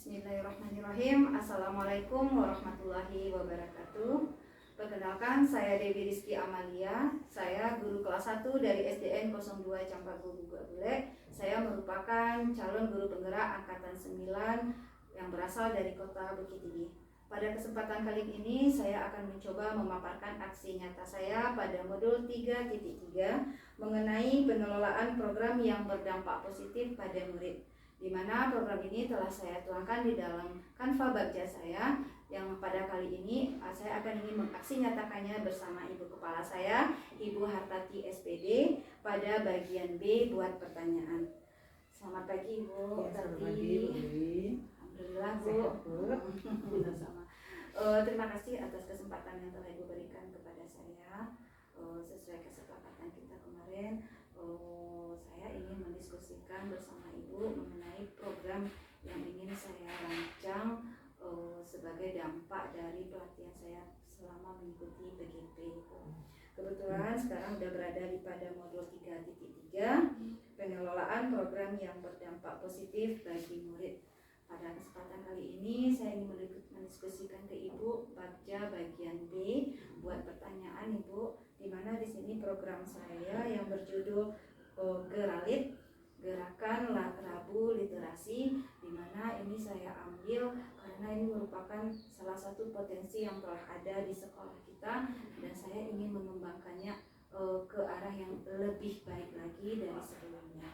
Bismillahirrahmanirrahim. Assalamualaikum warahmatullahi wabarakatuh. Perkenalkan, saya Dewi Rizky Amalia. Saya guru kelas 1 dari SDN 02 Campagu Bule. Saya merupakan calon guru penggerak angkatan 9 yang berasal dari kota Bukit Tinggi. Pada kesempatan kali ini saya akan mencoba memaparkan aksi nyata saya pada modul 3.3 mengenai pengelolaan program yang berdampak positif pada murid, di mana program ini telah saya tuangkan di dalam Canva Bagja saya, yang pada kali ini saya akan ingin mengaksi nyatakannya bersama Ibu Kepala saya, Ibu Hartati SPD, pada bagian B buat pertanyaan. Selamat pagi Ibu. Ya, selamat pagi Bu. Alhamdulillah Bu. Sama. Terima kasih atas kesempatan yang telah Ibu berikan kepada saya. Sesuai kesepakatan kita kemarin, saya ingin mendiskusikan bersama Ibu mengenai program yang ingin saya rancang sebagai dampak dari pelatihan saya selama mengikuti PGP. Kebetulan sekarang sudah berada di pada modul 3.3, pengelolaan program yang berdampak positif bagi murid. Pada kesempatan kali ini saya ingin mendiskusikan ke Ibu Bagja bagian B buat pertanyaan Ibu, di mana di sini program saya yang berjudul Geralit, Gerakan Rabu Literasi, di mana ini saya ambil karena ini merupakan salah satu potensi yang telah ada di sekolah kita dan saya ingin mengembangkannya ke arah yang lebih baik lagi dari sebelumnya.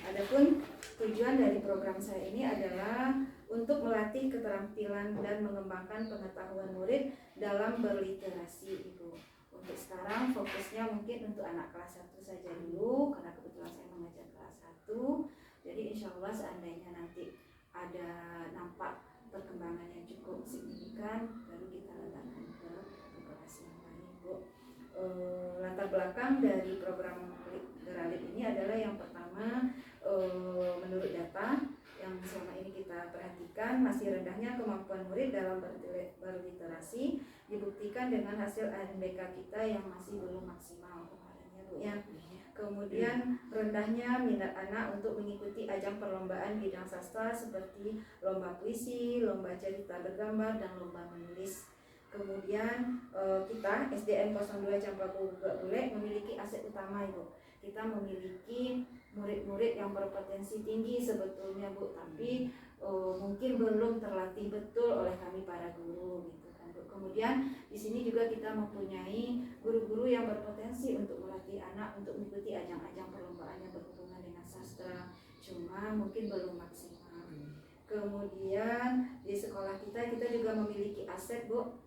Adapun tujuan dari program saya ini adalah untuk melatih keterampilan dan mengembangkan pengetahuan murid dalam berliterasi Ibu. Untuk sekarang fokusnya mungkin untuk anak kelas 1 saja dulu, karena kebetulan saya mengajar kelas 1. Jadi insya Allah seandainya nanti ada nampak perkembangan yang cukup signifikan, baru kita letakkan ke kelas yang lain Bu. Latar belakang dari program Geralit ini adalah yang pertama, menurut data yang selama ini kita perhatikan, masih rendahnya kemampuan murid dalam berliterasi dibuktikan dengan hasil ANBK kita yang masih belum maksimal kemarin ya Bu ya. Kemudian rendahnya minat anak untuk mengikuti ajang perlombaan bidang sastra seperti lomba puisi, lomba cerita bergambar, dan lomba menulis. Kemudian kita SDN 02 Campagu Bule memiliki aset utama Ibu. Kita memiliki murid-murid yang berpotensi tinggi sebetulnya Bu, tapi mungkin belum terlatih betul oleh kami para guru gitu kan Bu. Kemudian di sini juga kita mempunyai guru-guru yang berpotensi untuk melatih anak untuk mengikuti ajang-ajang perlombaan yang berhubungan dengan sastra, cuma mungkin belum maksimal. Kemudian di sekolah kita juga memiliki aset Bu.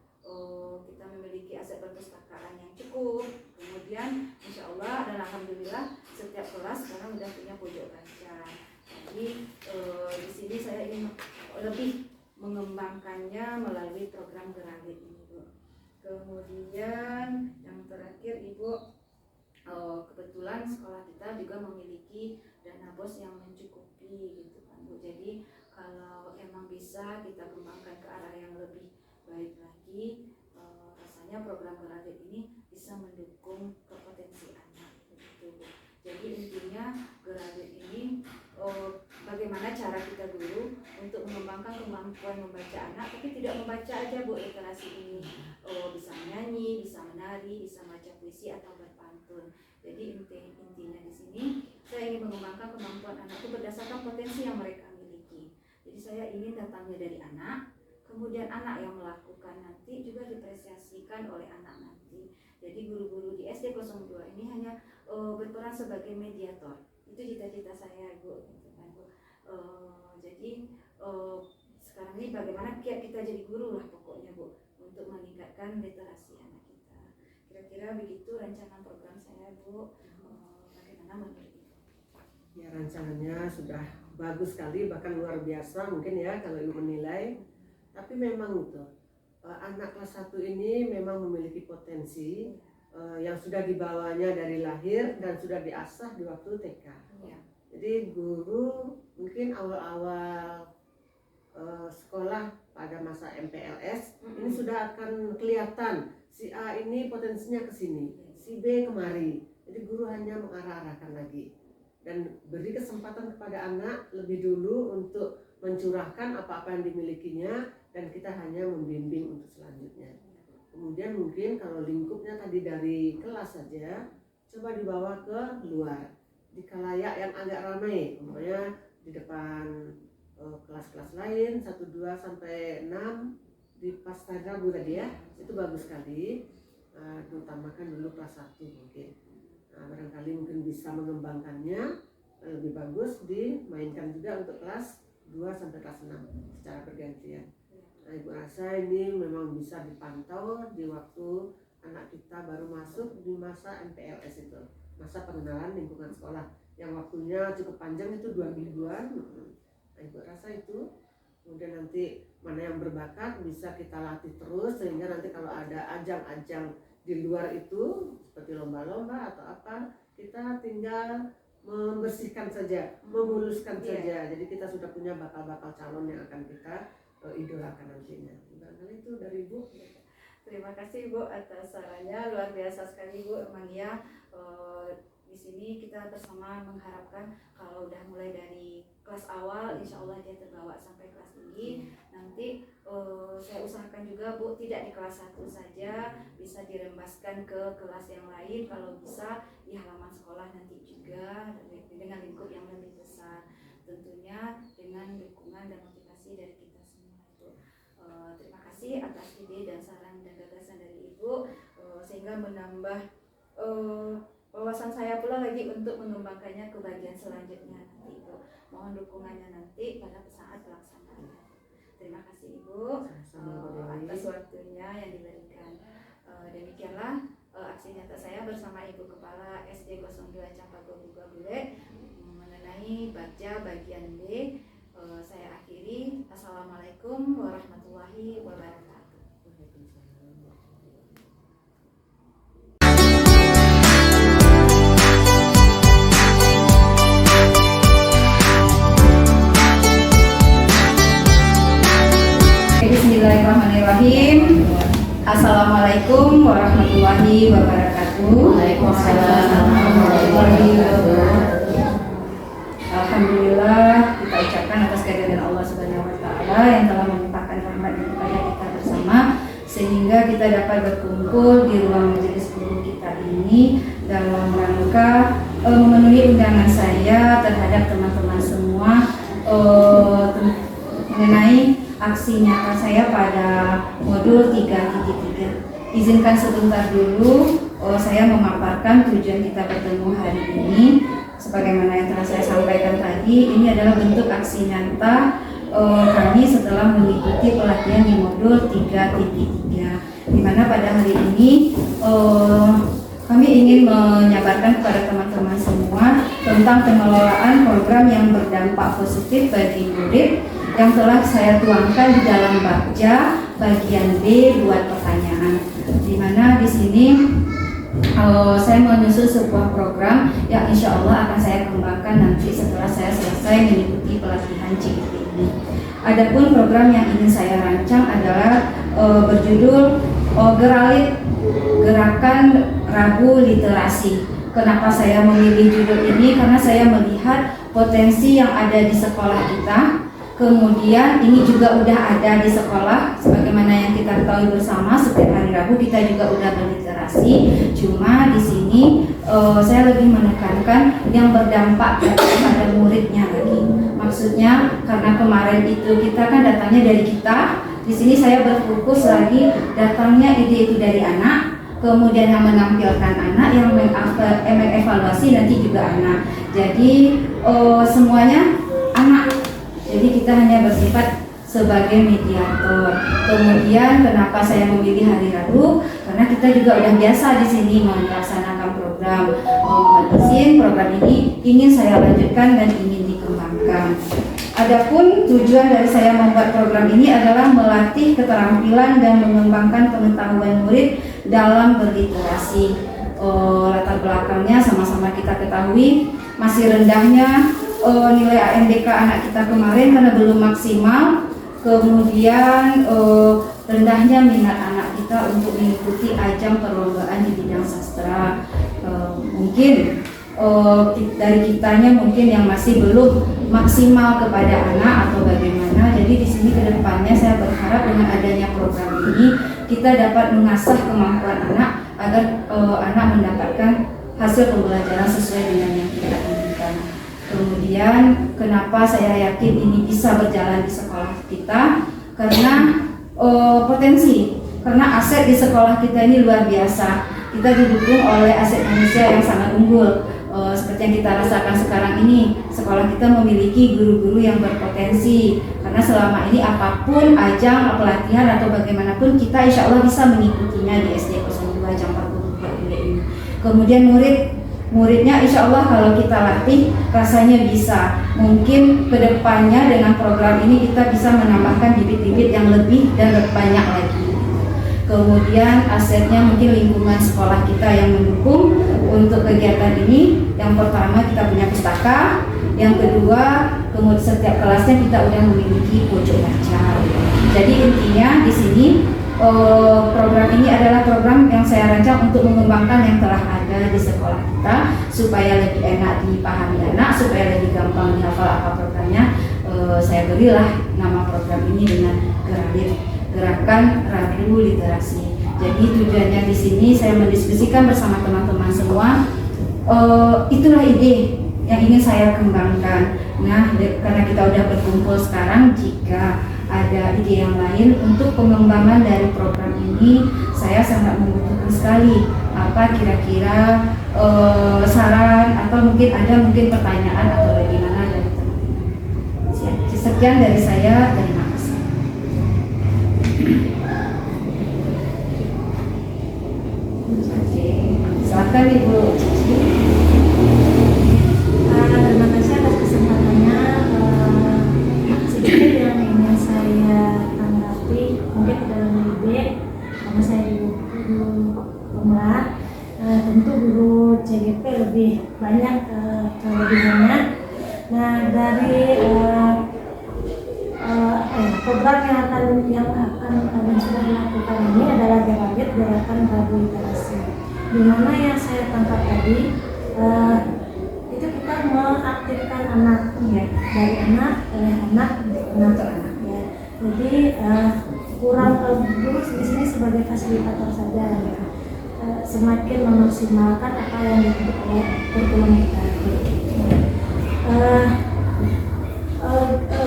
Kita memiliki aset perpustakaan yang cukup. Kemudian insya Allah dan alhamdulillah setiap kelas sekarang sudah punya pojok baca. Jadi di sini saya ingin lebih mengembangkannya melalui program Geralit ini Bu. Kemudian yang terakhir Ibu, kebetulan sekolah kita juga memiliki dana BOS yang mencukupi gitu kan Bu. Jadi kalau emang bisa kita kembangkan ke arah yang lebih baik lagi, rasanya program Geralit ini bisa mendukung potensi anak begitu Bu. Jadi intinya Geralit ini bagaimana cara kita guru untuk mengembangkan kemampuan membaca anak, tapi tidak membaca aja Bu literasi ini, bisa menyanyi, bisa menari, bisa baca puisi atau berpantun. Jadi intinya di sini saya ingin mengembangkan kemampuan anak itu berdasarkan potensi yang mereka miliki. Jadi saya ingin datangnya dari anak, kemudian anak yang melakukan nanti juga diapresiasikan oleh anak nanti. Jadi guru-guru di SD 02 ini hanya berperan sebagai mediator. Itu cita-cita saya Bu, gitu kan Bu. Jadi sekarang ini bagaimana kita jadi guru lah pokoknya Bu, untuk meningkatkan literasi anak kita. Kira-kira begitu rancangan program saya Bu. Bagaimana menurut Ibu? Ya, rancangannya sudah bagus sekali, bahkan luar biasa mungkin ya kalau Ibu menilai. Tapi memang itu anak kelas 1 ini memang memiliki potensi yang sudah dibawanya dari lahir dan sudah diasah di waktu TK. Ya. Jadi guru mungkin awal-awal sekolah pada masa MPLS ini sudah akan kelihatan si A ini potensinya ke sini, si B kemari. Jadi guru hanya mengarah-arahkan lagi dan beri kesempatan kepada anak lebih dulu untuk mencurahkan apa-apa yang dimilikinya dan kita hanya membimbing untuk selanjutnya. Kemudian mungkin kalau lingkupnya tadi dari kelas saja, coba dibawa ke luar di khalayak yang agak ramai, umpamanya di depan kelas-kelas lain 1, 2 sampai 6 di Pastagrabu tadi ya, itu bagus sekali. Utamakan dulu kelas 1 mungkin. Barangkali mungkin bisa mengembangkannya lebih bagus, dimainkan juga untuk kelas 2 sampai kelas 6 secara bergantian. Ibu rasa ini memang bisa dipantau di waktu anak kita baru masuk di masa MPLS itu, masa pengenalan lingkungan sekolah, yang waktunya cukup panjang itu 2 mingguan. Ibu rasa itu, kemudian nanti mana yang berbakat bisa kita latih terus, sehingga nanti kalau ada ajang-ajang di luar itu seperti lomba-lomba atau apa, kita tinggal membersihkan saja, memuluskan saja. Jadi kita sudah punya bakal-bakal calon yang akan kita idolakan nantinya. Barangkali itu dari Ibu. Terima kasih Bu atas sarannya, luar biasa sekali Bu. Emang ya di sini kita bersama mengharapkan kalau udah mulai dari kelas awal, insya Allah dia terbawa sampai kelas tinggi. Nanti saya usahakan juga Bu, tidak di kelas 1 saja, bisa dirembaskan ke kelas yang lain, kalau bisa di halaman sekolah nanti juga dengan lingkup yang lebih besar, tentunya dengan dukungan dan motivasi dari kita semua Bu. Terima kasih atas ide dan saran dan gagasan dari Ibu, sehingga menambah wawasan saya pula lagi untuk mengembangkannya ke bagian selanjutnya nanti Ibu. Mohon dukungannya nanti pada saat pelaksanaannya. Terima kasih Ibu atas waktunya yang diberikan. Demikianlah aksi nyata saya bersama Ibu Kepala SD 02 Campago Buga Bule mengenai baca bagian B. Saya akhiri. Assalamualaikum warahmatullahi wabarakatuh. Bismillahirrahmanirrahim. Assalamualaikum warahmatullahi wabarakatuh. Waalaikumsalam warahmatullahi wabarakatuh. Alhamdulillah, kita ucapkan atas kehadiran Allah Subhanahu wa taala yang telah melimpahkan rahmatnya kepada kita bersama, sehingga kita dapat berkumpul di ruang majelis guru kita ini dalam rangka memenuhi undangan saya terhadap teman-teman semua mengenai aksi nyata saya pada modul 3.3. Izinkan sebentar dulu saya memaparkan tujuan kita bertemu hari ini. Sebagaimana yang telah saya sampaikan tadi, ini adalah bentuk aksi nyata kami setelah mengikuti pelatihan di modul 3.3, di mana pada hari ini kami ingin menyabarkan kepada teman-teman semua tentang pengelolaan program yang berdampak positif bagi murid yang telah saya tuangkan di dalam baca bagian B buat pertanyaan, di mana di sini saya menyusun sebuah program yang insya Allah akan saya kembangkan nanti setelah saya selesai mengikuti pelatihan CIP ini. Adapun program yang ingin saya rancang adalah berjudul Geralit Gerakan Rabu Literasi. Kenapa saya memilih judul ini? Karena saya melihat potensi yang ada di sekolah kita. Kemudian ini juga udah ada di sekolah, sebagaimana yang kita ketahui bersama, setiap hari Rabu kita juga udah berliterasi. Cuma di sini saya lebih menekankan yang berdampak kepada muridnya lagi. Maksudnya karena kemarin itu kita kan datangnya dari kita, di sini saya berfokus lagi datangnya ide itu dari anak, kemudian yang menampilkan anak, yang mengevaluasi nanti juga anak. Jadi semuanya anak. Jadi kita hanya bersifat sebagai mediator. Kemudian kenapa saya memilih hari Rabu? Karena kita juga udah biasa di sini melaksanakan program. Mohon izin, program ini ingin saya lanjutkan dan ingin dikembangkan. Adapun tujuan dari saya membuat program ini adalah melatih keterampilan dan mengembangkan pengetahuan murid dalam berliterasi. Latar belakangnya sama-sama kita ketahui, masih rendahnya nilai ANDK anak kita kemarin karena belum maksimal. Kemudian rendahnya minat anak kita untuk mengikuti ajang perlombaan di bidang sastra. Mungkin dari kitanya mungkin yang masih belum maksimal kepada anak atau bagaimana. Jadi di sini kedepannya saya berharap dengan adanya program ini kita dapat mengasah kemampuan anak agar anak mendapatkan hasil pembelajaran sesuai dengan yang kita inginkan. Kemudian kenapa saya yakin ini bisa berjalan di sekolah kita, karena potensi, karena aset di sekolah kita ini luar biasa. Kita didukung oleh aset manusia yang sangat unggul. Seperti yang kita rasakan sekarang ini, sekolah kita memiliki guru-guru yang berpotensi, karena selama ini apapun ajang pelatihan atau bagaimanapun kita insya Allah bisa mengikutinya di SD 02 Jam 44 ini. Kemudian muridnya insya Allah kalau kita latih rasanya bisa. Mungkin kedepannya dengan program ini kita bisa menambahkan bibit-bibit yang lebih dan banyak lagi. Kemudian asetnya mungkin lingkungan sekolah kita yang mendukung untuk kegiatan ini. Yang pertama kita punya pustaka, yang kedua kemudian setiap kelasnya kita udah memiliki pojok baca. Jadi intinya di sini program ini adalah program yang saya rancang untuk mengembangkan yang telah ada di sekolah kita supaya lebih enak dipahami anak, supaya lebih gampang dihafal apa programnya. Saya berilah nama program ini dengan Gerakan Radio Literasi. Jadi tujuannya di sini saya mendiskusikan bersama teman-teman semua. Itulah ide yang ingin saya kembangkan. Nah, karena kita udah berkumpul sekarang, jika ada ide yang lain untuk pengembangan dari program ini, saya sangat membutuhkan sekali. Apa kira-kira saran atau mungkin pertanyaan atau bagaimana dari teman-teman. Sekian dari saya. Terima kasih. Silakan Ibu Cici. Terima kasih atas kesempatannya. Sedikit yang ingin saya tanggapi mungkin dalam ide, karena saya guru pemula, tentu guru CGP lebih banyak kelebihannya. Nah, dari program yang akan sudah dilakukan ini adalah Gerakan Radio Literasi. Di mana yang saya tangkap tadi itu kita mengaktifkan anak, ya, dari anak oleh anak untuk anak, ya. Jadi kurang guru di sini sebagai fasilitator saja, ya. Semakin memaksimalkan apa yang dibentuk oleh kurikulum kita.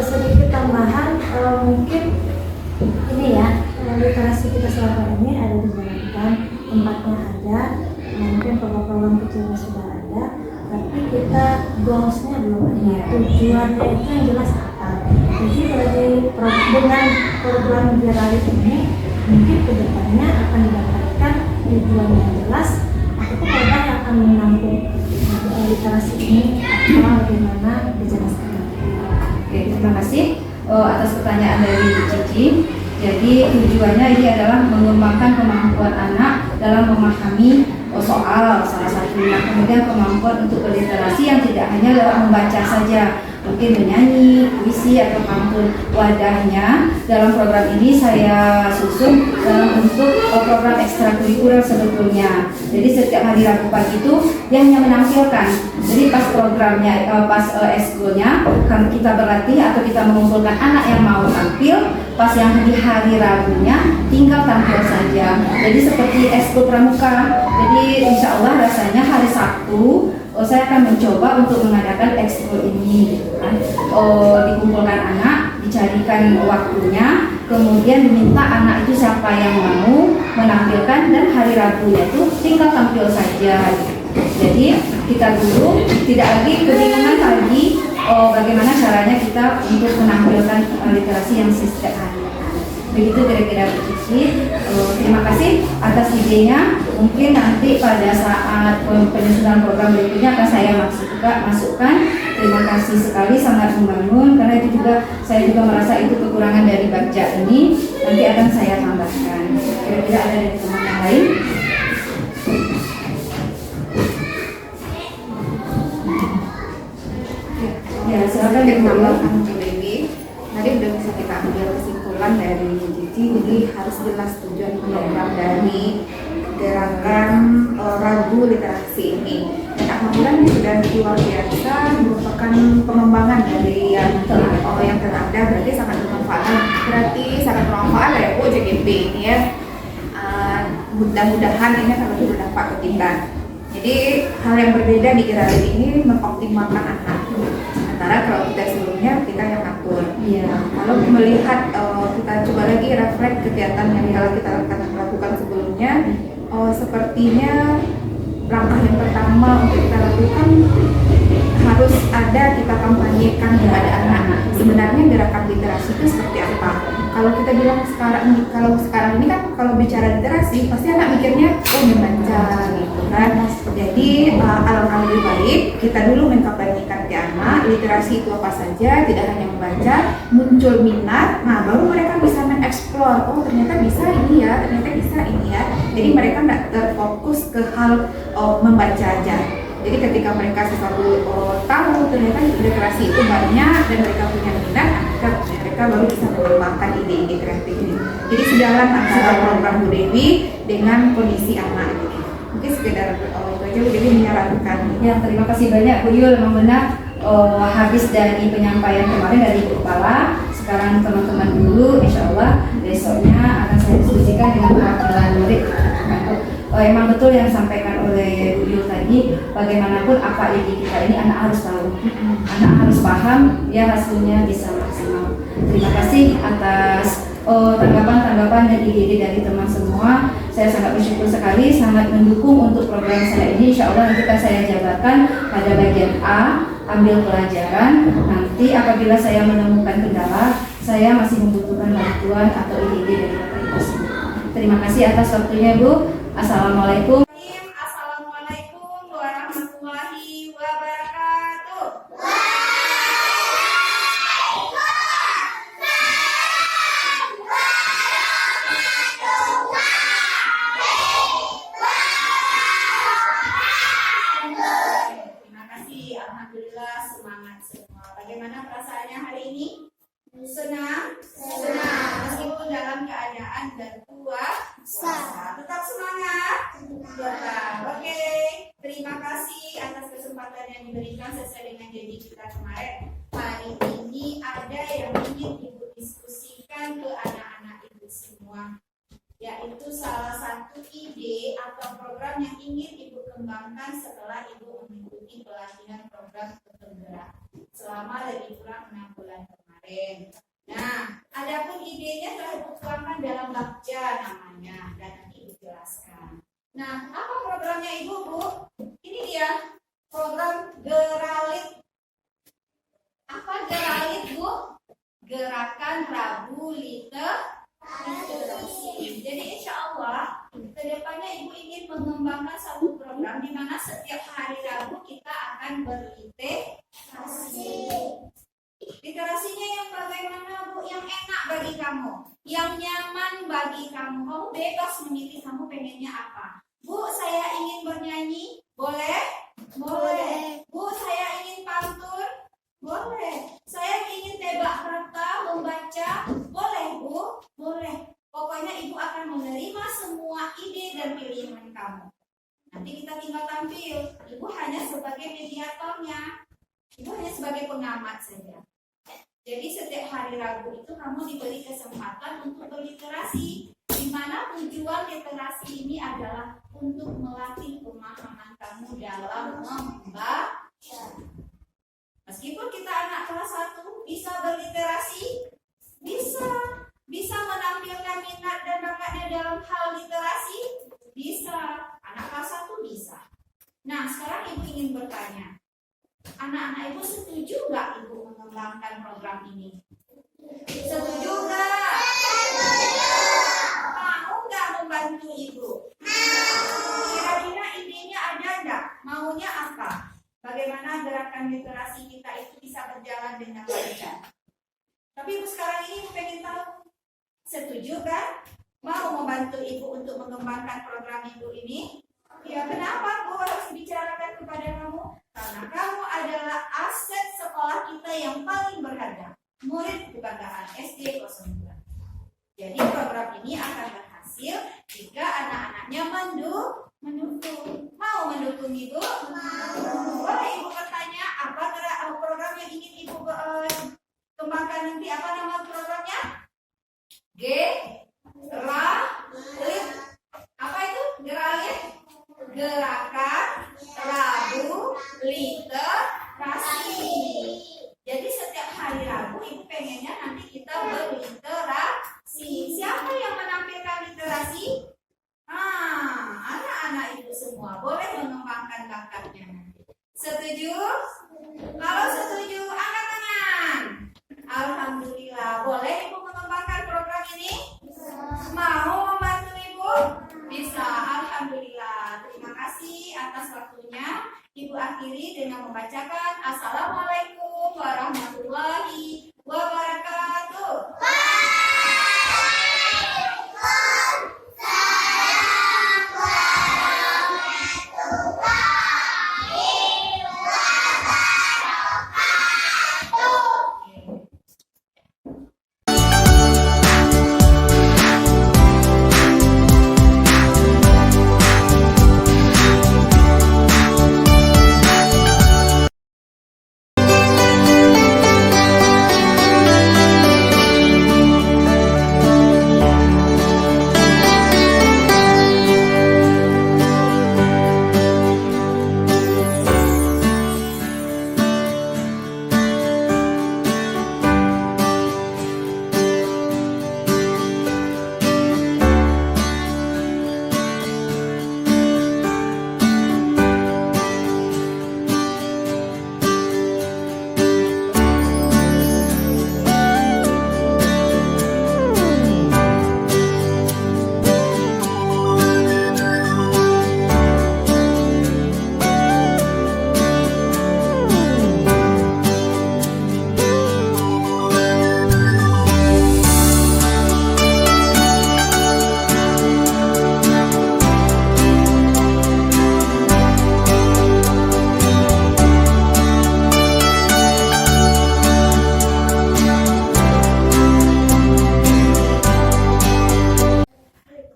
Sedikit tambahan, mungkin ini ya, literasi kita selama ini ada dijalankan, tempatnya ada, mungkin program-program kecilnya sudah ada, tapi kita goalsnya belum ada, tujuannya itu yang jelas apa. Jadi dengan program Gerakan ini mungkin kedepannya akan didapatkan tujuan yang jelas, ataupun program yang akan menampung literasi ini apa bagaimana dijelaskan. Oke, terima kasih atas pertanyaan dari Cici. Jadi tujuannya ini adalah mengembangkan kemampuan anak dalam memahami soal salah satunya, kemudian kemampuan untuk berliterasi yang tidak hanya lewat membaca saja, mungkin menyanyi, puisi atau pantun. Wadahnya dalam program ini saya susun dalam bentuk program ekstrakurikuler sebetulnya. Jadi setiap hari Rabu pagi itu dia hanya menampilkan. Jadi pas programnya, pas eskulnya kan kita berlatih atau kita mengumpulkan anak yang mau tampil. Pas yang di hari Rabunya tinggal tampil saja. Jadi seperti eskul pramuka. Jadi insya Allah rasanya hari Sabtu saya akan mencoba untuk mengadakan ekskul ini, gitu kan. Dikumpulkan anak, dicarikan waktunya, kemudian diminta anak itu siapa yang mau menampilkan, dan hari Rabunya itu tinggal tampil saja, gitu. Jadi kita guru tidak lagi kebingungan lagi bagaimana caranya kita untuk menampilkan literasi yang sistematis. Begitu kira-kira Bu Cici. Terima kasih atas idenya. Mungkin nanti pada saat penyusunan program berikutnya akan saya masukkan. Terima kasih sekali, sangat membangun, karena itu juga saya juga merasa itu kekurangan dari Bagja ini. Nanti akan saya tambahkan. Kira-kira ada dari teman yang lain? Ya, silakan ditambahkan Bu Dewi. Tadi udah bisa kita ambil kesimpulan dari Cici, jadi harus jelas tujuan program dari Gerakan Radio Literasi ini. Kak Mamulan sudah luar biasa, merupakan merupakan pengembangan dari yang telah ada, berarti sangat bermanfaat ya Bu JGP ini ya. Mudah-mudahan ini akan lebih berdampak ke kita. Jadi hal yang berbeda di Iralin ini mengoptimalkan anak. Sementara kalau kita sebelumnya kita yang atur. Iya. Kalau melihat kita coba lagi refleks kegiatan yang telah kita lakukan sebelumnya, sepertinya langkah yang pertama untuk kita lakukan harus ada kita kampanyekan kepada anak-anak. Sebenarnya gerakan literasi itu seperti apa? Kalau kita bilang sekarang ini kan kalau bicara literasi pasti anak mikirnya membaca gitu kan. Jadi alangkah lebih baik kita dulu mengkampanyekan ke anak literasi itu apa saja, tidak hanya membaca, muncul minat, nah baru mereka bisa mengeksplor, oh ternyata bisa ini ya, ternyata bisa ini ya. Jadi mereka nggak terfokus ke hal membaca aja. Jadi ketika mereka sesuatu tahu ternyata literasi itu banyak dan mereka punya minat, mereka baru bisa mengembangkan ide-ide kreatif ini. Jadi sejalan antara program Bu Dewi dengan kondisi anak. Mungkin sekedar itu aja Bu Dewi menyarankan. Ya, terima kasih banyak Bu Yul, memang benar habis dari penyampaian kemarin dari Ibu Kepala. Sekarang teman-teman dulu, insya Allah besoknya akan saya diskusikan dengan perwakilan murid. Emang betul yang disampaikan oleh Bu Yul tadi, bagaimanapun apa ide kita ini anak harus tahu, anak harus paham, ya hasilnya bisa maksimal. Terima kasih atas tanggapan-tanggapan dan ide-ide dari teman semua. Saya sangat bersyukur sekali, sangat mendukung untuk program saya ini. Insya Allah nanti akan saya jabarkan pada bagian A, ambil pelajaran. Nanti apabila saya menemukan kendala, saya masih membutuhkan bantuan atau ide-ide dari Bapak Ibu semua. Terima kasih atas waktunya Bu. Assalamualaikum. Assalamualaikum warahmatullahi wabarakatuh. Terima kasih, alhamdulillah semangat semua. Bagaimana perasaannya hari ini? Senang? Senang. Meskipun dalam keadaan berpuasa. Tetap semangat. Tetap. Oke. Terima kasih atas kesempatan yang diberikan sesuai dengan janji kita kemarin. Hari ini ada yang ingin Ibu diskusikan ke anak-anak Ibu semua, yaitu salah satu ide atau program yang ingin Ibu kembangkan setelah Ibu mengikuti pelatihan program penggerak selama lebih kurang 6 bulan kemarin. Nah, adapun idenya telah Ibu tuangkan dalam bakja namanya dan nanti Ibu jelaskan. Nah, apa programnya Ibu, Bu? Ini dia program Geralit. Apa Geralit, Bu? Gerakan Rabu Literasi. Jadi insya Allah kedepannya Ibu ingin mengembangkan satu program di mana setiap hari Rabu kita akan berliterasi. Literasinya yang bagaimana, Bu? Yang enak bagi kamu, yang nyaman bagi kamu. Kamu bebas memilih kamu pengennya apa. Bu, saya ingin bernyanyi, boleh? Boleh. Bu, saya ingin pantun, boleh. Saya ingin tebak kata, membaca, boleh, Bu? Boleh. Pokoknya Ibu akan menerima semua ide dan pilihan kamu. Nanti kita tinggal tampil. Ibu hanya sebagai mediatornya. Ibu hanya sebagai pengamat saja. Jadi setiap hari Rabu itu kamu diberi kesempatan untuk berliterasi, di mana tujuan literasi ini adalah untuk melatih pemahaman kamu dalam membaca. Meskipun kita anak kelas 1 bisa berliterasi, bisa menampilkan minat dan bakatnya dalam hal literasi, bisa. Anak kelas 1 bisa. Nah, sekarang Ibu ingin bertanya, anak-anak Ibu setuju nggak Ibu mengembangkan program ini? Setuju nggak? Mau nggak membantu Ibu? Kira-kira idenya ada nggak? Maunya apa? Bagaimana gerakan literasi kita itu bisa berjalan dengan lancar? Tapi Ibu sekarang ini pengen tahu, setuju kan? Mau membantu Ibu untuk mengembangkan program Ibu ini? Ya, kenapa Bu harus bicarakan kepada kamu? Karena kamu adalah aset sekolah kita yang paling berharga, murid kebanggaan SD 02. Jadi program ini akan berhasil jika anak-anaknya mendukung. Mau mendukung Ibu? Boleh Ibu bertanya apa program Nanti apa nama programnya? Geralit. Apa itu? Geralit? Gerakan Rabu Literasi. Jadi setiap hari Rabu Ibu pengennya nanti kita berliterasi. Siapa yang menampilkan literasi? Anak-anak Ibu semua boleh mengembangkan bakatnya nanti. Setuju? Kalau setuju, angkat tangan. Alhamdulillah. Boleh Ibu mengembangkan program ini? Mau membantu Ibu? Bisa. Alhamdulillah. Terima kasih atas waktunya. Ibu akhiri dengan membacakan Assalamualaikum warahmatullahi wabarakatuh.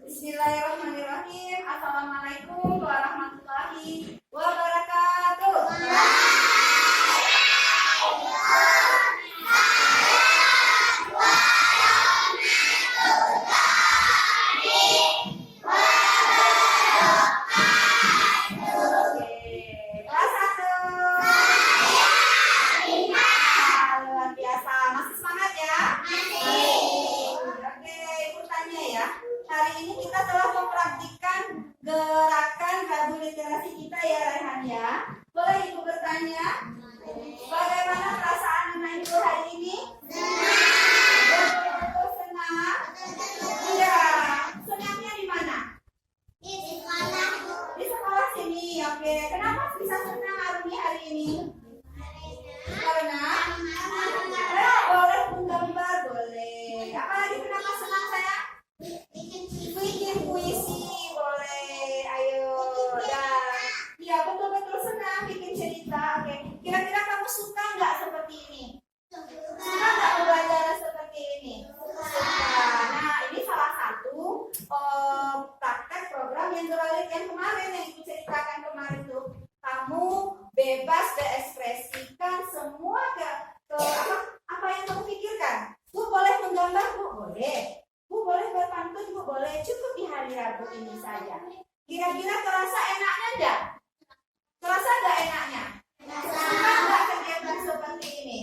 Bismillahirrahmanirrahim. Assalamualaikum warahmatullahi wabarakatuh. Kelas 1. Luar biasa. Masih semangat ya? Oke, Ibu tanya ya. Hari ini kita telah mempraktikkan gerakan Rabu Literasi kita ya, Raihan ya. Boleh Ibu bertanya? Bagaimana perasaan anak Ibu hari ini? Betul senang? Iya. Senangnya di mana? Di sekolah sini. Oke. Kenapa bisa senang Arumi hari ini? Karena boleh menggambar, boleh. Apalagi kenapa senang saya? Bikin puisi, boleh. Ayo. Dan ya betul-betul senang bikin cerita. Oke. Kira-kira kamu suka nggak seperti ini? Suka nggak belajar seperti ini? Suka. Nah, ini salah satu praktek program yang Geralit yang kemarin yang Ibu ceritakan kemarin tuh. Kamu bebas berekspresikan semua apa yang kamu pikirkan. Bu boleh menggambar, Bu boleh. Bu boleh berpantun, Bu boleh. Cukup di hari Rabu ini saja. Kira-kira terasa enaknya enggak? Terasa enggak enaknya? Suka enggak kegiatan seperti ini?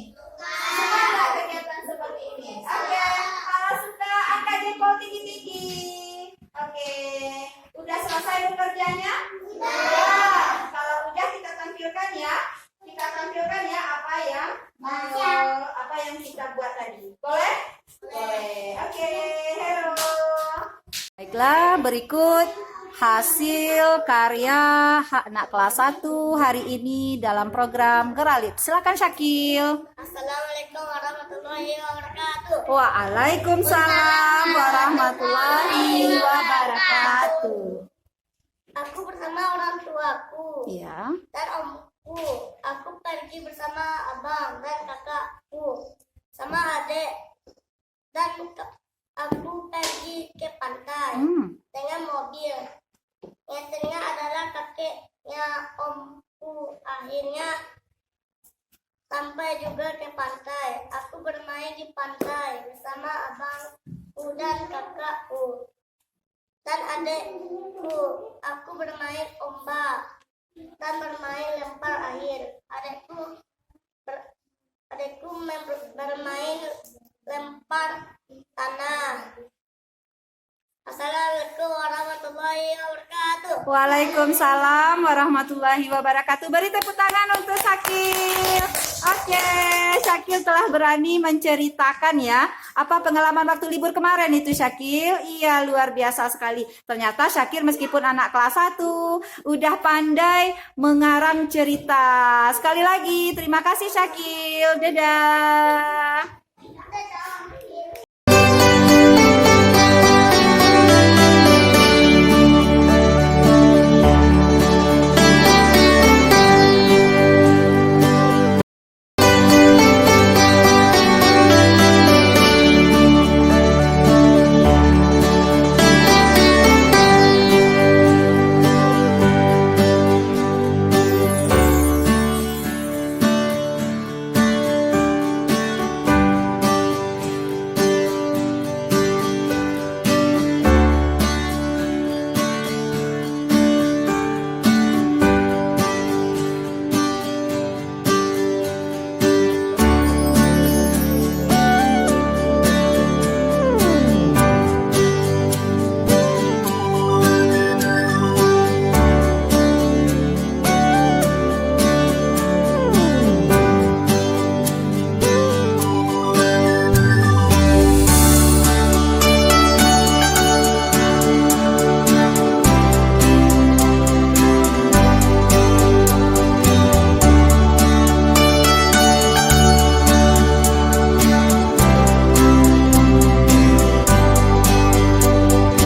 Suka enggak kegiatan seperti ini? Oke, kalau suka angkat jempol tinggi-tinggi. Oke, udah selesai bekerjanya? Udah. Kalau udah kita tampilkan ya. Kita tampilkan ya apa yang kita buat tadi. Boleh? Boleh. Oke, hero. Baiklah, berikut hasil karya anak kelas 1 hari ini dalam program Geralit. Silakan Syakil. Assalamualaikum warahmatullahi wabarakatuh. Waalaikumsalam warahmatullahi wabarakatuh. Aku bersama orang tuaku Ya. dan omku. Aku pergi bersama abang dan kakakku, sama adik. Dan aku pergi ke pantai dengan mobil. Yang tengah adalah kakeknya omku. Akhirnya sampai juga ke pantai. Aku bermain di pantai bersama abangku dan kakakku dan adekku. Aku bermain ombak dan bermain lempar air. Adekku bermain lempar tanah. Assalamualaikum warahmatullahi wabarakatuh. Waalaikumsalam warahmatullahi wabarakatuh. Beri tepuk tangan untuk Syakil. Oke, Syakil telah berani menceritakan ya apa pengalaman waktu libur kemarin itu, Syakil. Iya, luar biasa sekali. Ternyata Syakil meskipun anak kelas 1 udah pandai mengarang cerita. Sekali lagi terima kasih Syakil. Dadah.